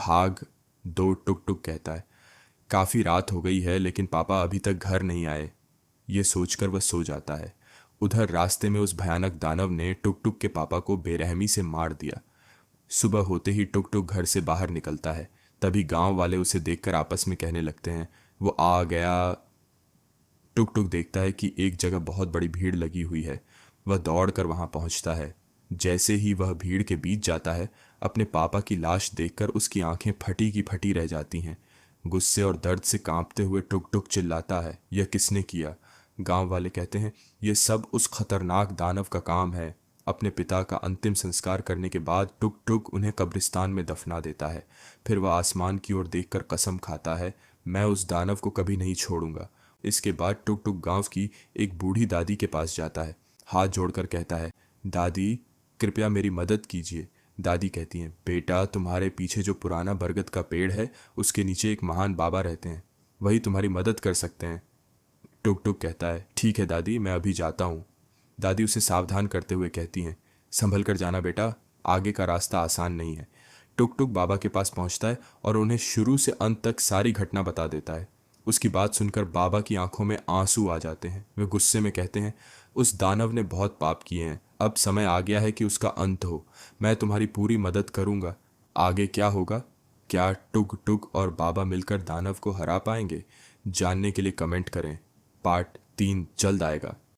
भाग दो, टुक टुक कहता है। काफ़ी रात हो गई है लेकिन पापा अभी तक घर नहीं आए। ये सोचकर वह सो जाता है। उधर रास्ते में उस भयानक दानव ने टुक टुक के पापा को बेरहमी से मार दिया। सुबह होते ही टुक टुक घर से बाहर निकलता है। तभी गांव वाले उसे देखकर आपस में कहने लगते हैं, वो आ गया। टुक टुक देखता है कि एक जगह बहुत बड़ी भीड़ लगी हुई है। वह दौड़कर वहां पहुंचता है। जैसे ही वह भीड़ के बीच जाता है, अपने पापा की लाश देखकर उसकी आंखें फटी की फटी रह जाती हैं। गुस्से और दर्द से कांपते हुए टुक टुक चिल्लाता है, यह किसने किया? गांव वाले कहते हैं, यह सब उस खतरनाक दानव का काम है। अपने पिता का अंतिम संस्कार करने के बाद टुक टुक उन्हें कब्रिस्तान में दफना देता है। फिर वह आसमान की ओर देखकर कसम खाता है, मैं उस दानव को कभी नहीं छोड़ूंगा। इसके बाद टुक टुक गांव की एक बूढ़ी दादी के पास जाता है। हाथ जोड़कर कहता है, दादी कृपया मेरी मदद कीजिए। दादी कहती हैं, बेटा तुम्हारे पीछे जो पुराना बरगद का पेड़ है उसके नीचे एक महान बाबा रहते हैं, वही तुम्हारी मदद कर सकते हैं। टुक टुक कहता है, ठीक है दादी, मैं अभी जाता हूँ। दादी उसे सावधान करते हुए कहती हैं, संभल कर जाना बेटा, आगे का रास्ता आसान नहीं है। टुक टुक बाबा के पास पहुंचता है और उन्हें शुरू से अंत तक सारी घटना बता देता है। उसकी बात सुनकर बाबा की आंखों में आंसू आ जाते हैं। वे गुस्से में कहते हैं, उस दानव ने बहुत पाप किए हैं, अब समय आ गया है कि उसका अंत हो। मैं तुम्हारी पूरी मदद करूंगा। आगे क्या होगा? क्या टुक टुक और बाबा मिलकर दानव को हरा पाएंगे? जानने के लिए कमेंट करें। पार्ट 3 जल्द आएगा।